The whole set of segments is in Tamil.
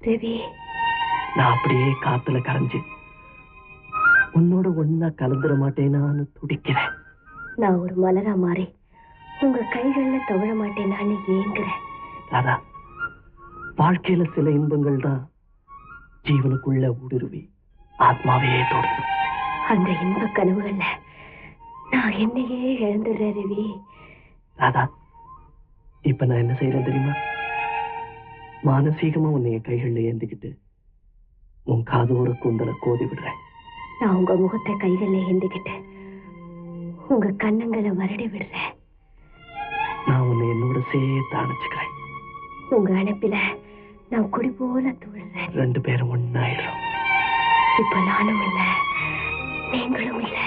ரவி, நான் அப்படியே காத்துல கரைஞ்சு உன்னோட ஒன்னா கலந்துட மாட்டேனான்னு துடிக்கிறேன். நான் ஒரு மலரா மாறி உங்க கைகள்ல தவழ மாட்டேனான்னு ஏங்குறேன். ராதா, வாழ்க்கையில சில இன்பங்கள் தான் ஜீவனுக்குள்ள ஊடுருவி ஆத்மாவே தோடும். அந்த இன்ப கனவுகள்ல நான் என்னையே இழந்துடுறேன் ரவி. ராதா, இப்ப நான் என்ன செய்யறேன் தெரியுமா? மானசீகமா உன்னைய கைகள்ல ஏந்திக்கிட்டு உன் காதோர கூந்தலை கோதி விடுறேன். நான் உங்க முகத்தை கைகள்ல ஏந்திக்கிட்டு உங்க கண்ணங்களை வருடி விடுறேன். நான் உன்னை என்னோட சேர்த்து அணைச்சுக்கிறேன். உங்க அணைப்பில நான் குடி போல துழுறேன். 2 பேரும் ஒன்னாயிடுறோம். இப்ப நானும் இல்ல, நீங்களும் இல்ல.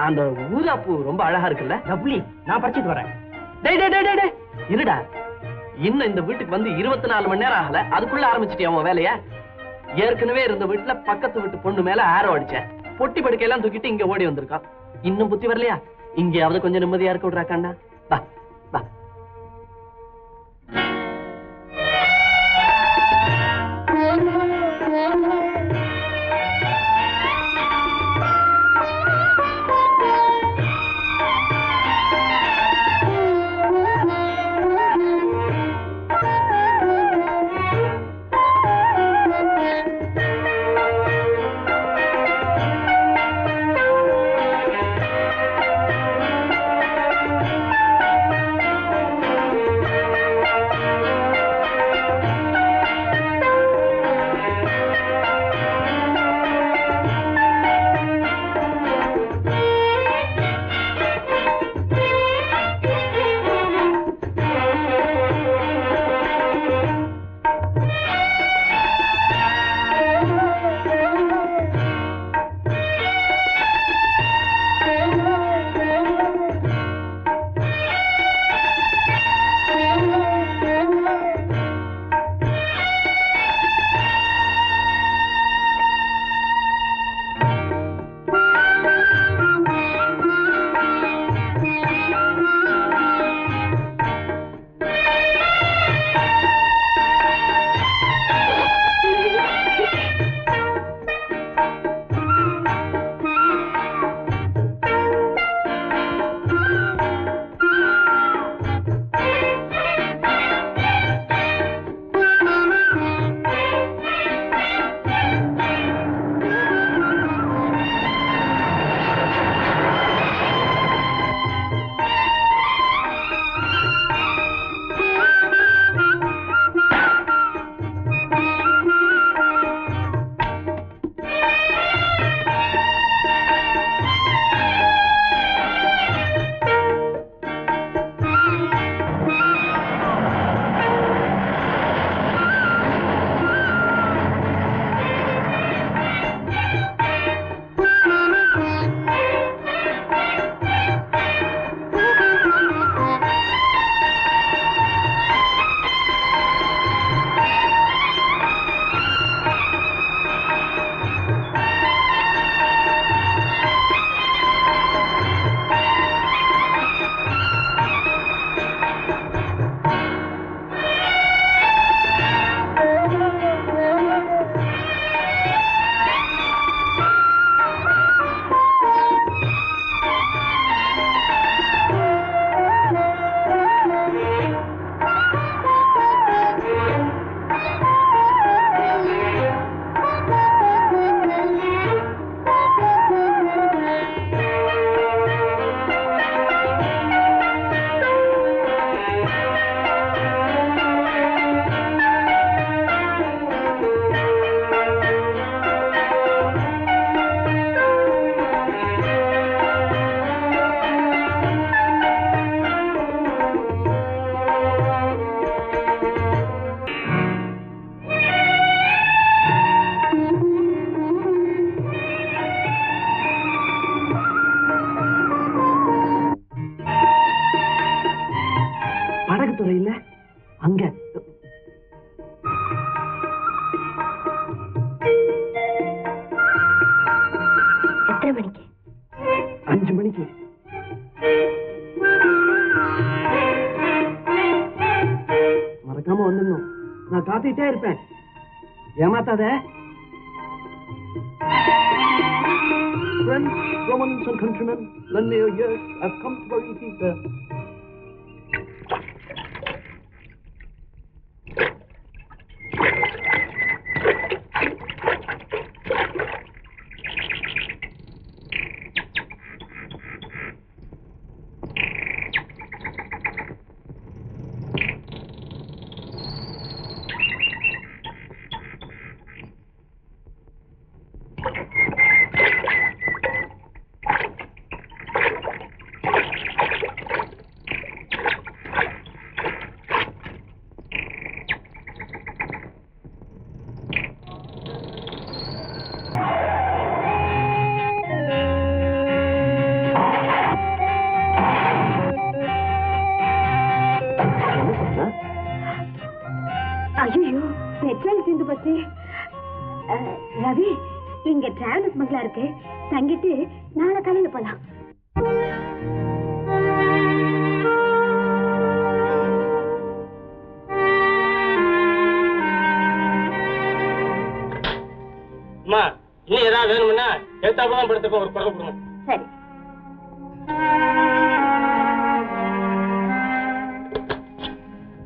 அந்த ஊதாப்பூ ரொம்ப அழகா இருக்குல்ல? லவ்லி, நான் படிச்சுட்டு வரேன். இருடா, இன்னும் இந்த வீட்டுக்கு வந்து 24 மணி நேரம் ஆகல, அதுக்குள்ள ஆரம்பிச்சிட்டியா உன் வேலைய? ஏற்கனவே இருந்த வீட்டுல பக்கத்து வீட்டு பொண்ணு மேல ஆரோ அடிச்சேன். பொட்டி படுக்கையெல்லாம் தூக்கிட்டு இங்க ஓடி வந்திருக்கான். இன்னும் புத்தி வரலையா? இங்கேயாவது கொஞ்சம் நிம்மதியா இருக்க விடுறா கண்ணா. வா வா. அழகுத்துறை இல்ல அங்க. எத்தனை மணிக்கு? 5 மணிக்கு. மறக்காம வந்துடணும். நான் காத்துக்கிட்டே இருப்பேன். ஏமாத்தாத. Friends, Romans and countrymen, lend me your ears. I've come to bury Caesar. ஐயோ, பெட்ரோல் தீர்ந்து போச்சு. ரவி, இங்க டிராவல்ஸ் பங்களா இருக்கு, தங்கிட்டு நாளை காலையில போலாம். அம்மா, இன்னும் ஏதாவது வேணும்னா எழுத்தாப்புதான் படுத்துக்கோ, ஒரு குறை கொடுங்க. சரி.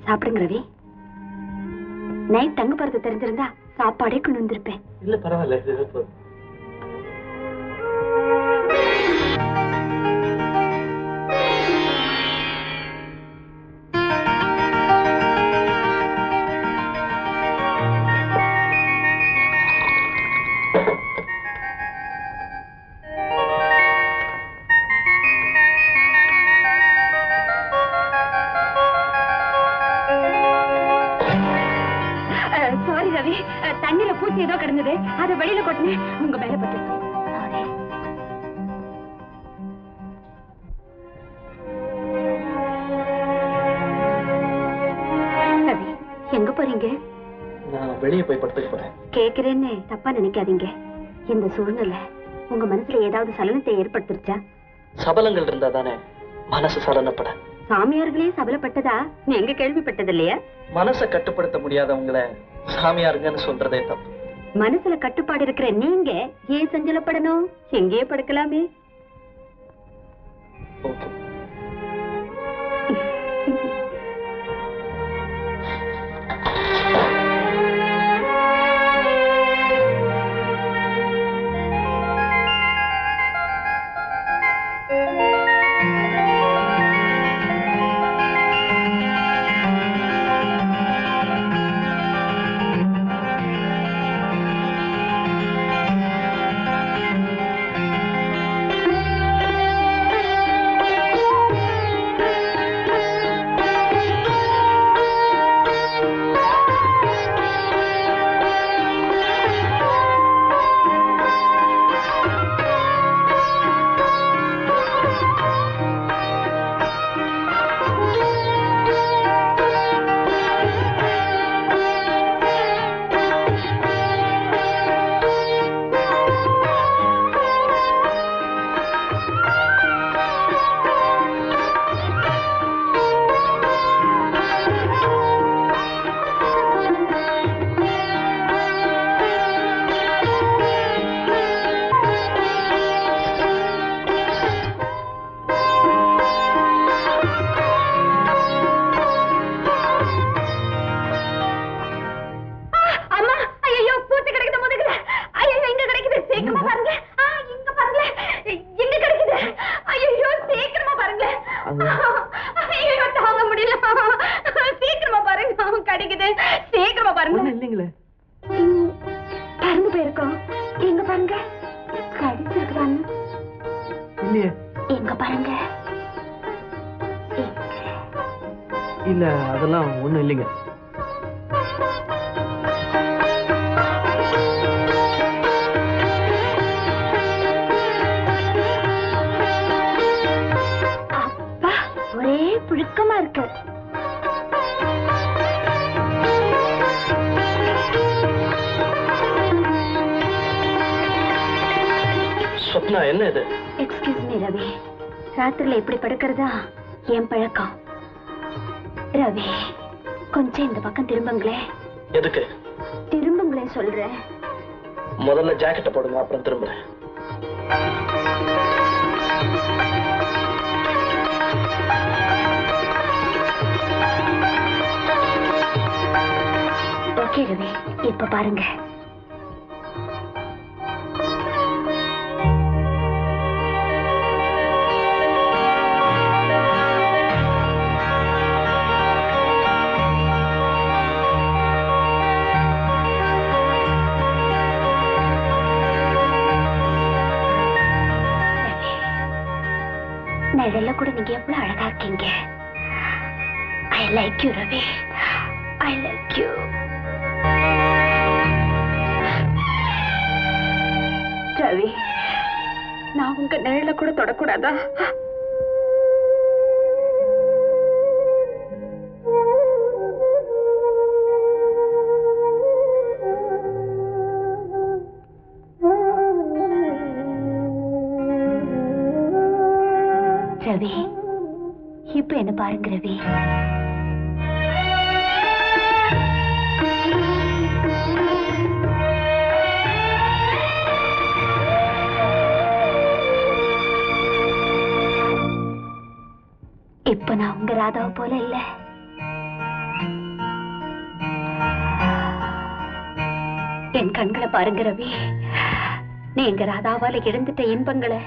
சாப்பிடுங்க ரவி. நைட் தங்க போறது தெரிஞ்சிருந்தா சாப்பாடே கொண்டு வந்திருப்பேன். இல்ல பரவாயில்ல, இது போதும். தண்ணியில பூச்சி ஏதோ கிடந்தது, அதை வெளியில கொட்டினேன், உங்க மேல பட்டு. எங்க போறீங்க? நான் வெளியே போய் படுத்துக்க போறேன். கேக்குறேன்னு தப்பா நினைக்காதீங்க. இந்த சூழ்நிலை உங்க மனசுல ஏதாவது சலனத்தை ஏற்படுத்திருச்சா? சபலங்கள் இருந்தா தானே மனசு சலனப்பட. சாமியார்களே சபலப்பட்டதா நீங்க கேள்விப்பட்டது இல்லையா? மனசை கட்டுப்படுத்த முடியாதவங்களை சாமியாருங்கன்னு சொல்றதே தப்பு. மனசுல கட்டுப்பாடு இருக்கிற நீங்க ஏன் சஞ்சலப்படணும்? எங்கேயே படுக்கலாமே. இல்ல அதெல்லாம் ஒண்ணும் இல்லைங்க. அப்பா ஒரே புழுக்கமா இருக்கு. சொப்னா, என்ன இது? எக்ஸ்கியூஸ் மீ ரவி, ராத்திரில இப்படி படுக்கிறதா என் பழக்கம். ரவி, கொஞ்சம் இந்த பக்கம் திரும்புங்களே. எதுக்கு? திரும்புங்களே சொல்றேன். முதல்ல ஜாக்கெட்டை போடுங்க, அப்புறம் திரும்புறேன். ஓகே ரவி, இப்ப பாருங்க. நிழல்ல கூட நீங்க எவ்வளவு அழகா இருக்கீங்க. I like you Ravi, I like you. Ravi, நான் உங்க நிழல்ல கூட தொடக்கூடாதா? ரவி, இப்ப என்ன பாருங்க ரவி. இப்ப நான் உங்க ராதாவை போல இல்ல. என் கண்களை பாருங்க ரவி. நீங்க ராதாவால இழந்துட்ட இன்பங்களை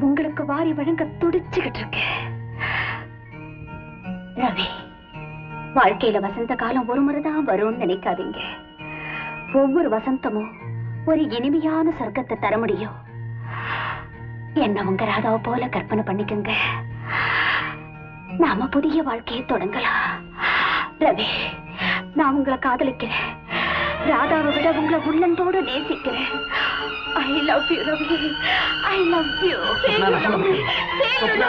உங்களுக்கு வாரி வழங்க துடிச்சுக்கிட்டு இருக்க. ரவி, வாழ்க்கையில வசந்த காலம் ஒரு முறைதான் வரும்னு நினைக்காதீங்க. ஒவ்வொரு வசந்தமும் ஒரு இனிமையான சொர்க்கத்தை தர முடியும். என்ன உங்க ராதாவை போல கற்பனை பண்ணிக்கங்க. நாம புதிய வாழ்க்கையை தொடங்கலாம். ரவி, நான் உங்களை காதலிக்கிறேன். ராதாவை விட உங்களை உள்ளன்போடு நேசிக்கிறேன். I love you, Ravi. I love you. Swapna,